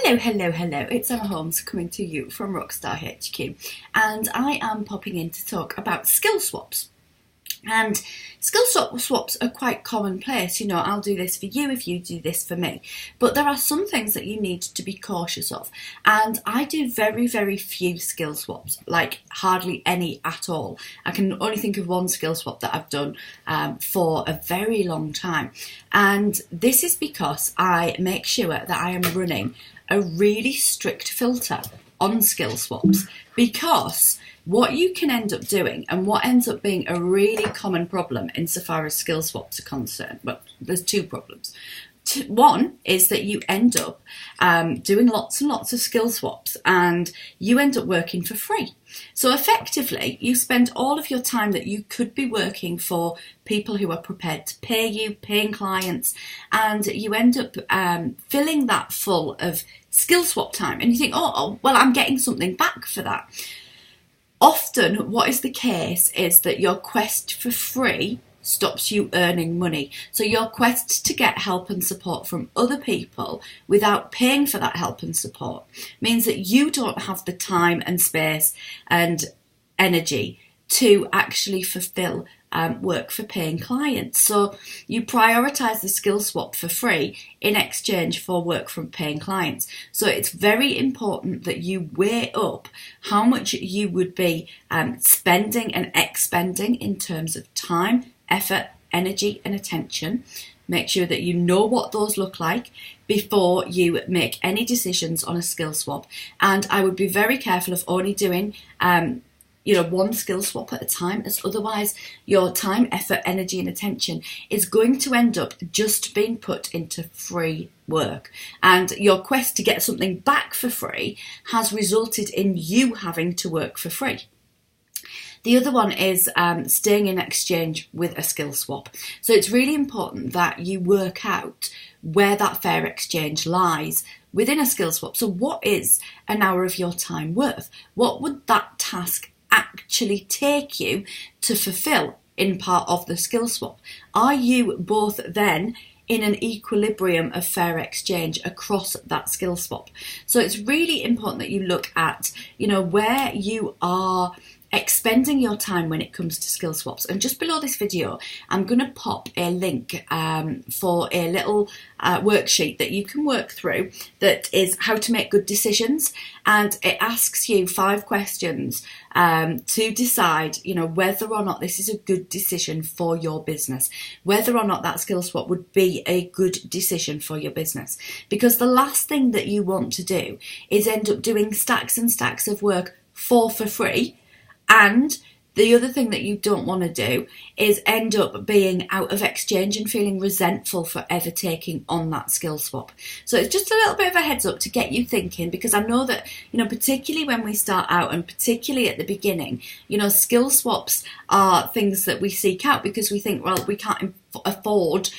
Hello, hello, hello. It's Emma Holmes coming to you from Rockstar HQ, and I am popping in to talk about skill swaps. And skill swaps are quite commonplace. You know, I'll do this for you if you do this for me. But there are some things that you need to be cautious of. And I do very, very few skill swaps, like hardly any at all. I can only think of one skill swap that I've done for a very long time. And this is because I make sure that I am running a really strict filter on skill swaps, because what you can end up doing, and what ends up being a really common problem insofar as skill swaps are concerned, well, there's two problems. One is that you end up doing lots and lots of skill swaps and you end up working for free. So effectively, you spend all of your time that you could be working for people who are prepared to pay you, paying clients, and you end up filling that full of skill swap time. And you think, well, I'm getting something back for that. Often what is the case is that your quest for free stops you earning money. So your quest to get help and support from other people without paying for that help and support means that you don't have the time and space and energy to actually fulfill work for paying clients. So you prioritise the skill swap for free in exchange for work from paying clients. So it's very important that you weigh up how much you would be spending and expending in terms of time, effort, energy and attention. Make sure that you know what those look like before you make any decisions on a skill swap. And I would be very careful of only doing one skill swap at a time, as otherwise your time, effort, energy and attention is going to end up just being put into free work. And your quest to get something back for free has resulted in you having to work for free. The other one is staying in exchange with a skill swap. So it's really important that you work out where that fair exchange lies within a skill swap. So what is an hour of your time worth? What would that task actually take you to fulfill in part of the skill swap? Are you both then in an equilibrium of fair exchange across that skill swap? So it's really important that you look at, where you are expending your time when it comes to skill swaps. And just below this video, I'm going to pop a link for a little worksheet that you can work through that is how to make good decisions. And it asks you 5 questions to decide, whether or not this is a good decision for your business, whether or not that skill swap would be a good decision for your business. Because the last thing that you want to do is end up doing stacks and stacks of work for free. And the other thing that you don't want to do is end up being out of exchange and feeling resentful for ever taking on that skill swap. So it's just a little bit of a heads up to get you thinking, because I know that, particularly when we start out and particularly at the beginning, skill swaps are things that we seek out because we think, well, we can't afford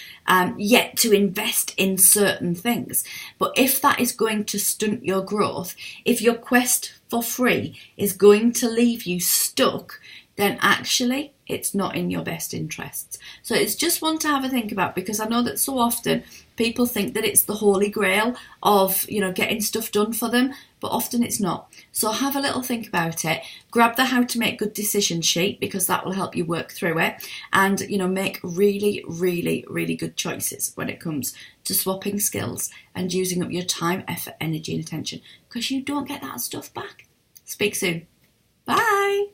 yet to invest in certain things. But if that is going to stunt your growth, if your quest for free is going to leave you stuck, then actually it's not in your best interests. So it's just one to have a think about, because I know that so often people think that it's the Holy Grail of, getting stuff done for them, but often it's not. So have a little think about it. Grab the How to Make Good Decisions sheet, because that will help you work through it and, make really, really, really good choices when it comes to swapping skills and using up your time, effort, energy and attention, because you don't get that stuff back. Speak soon. Bye.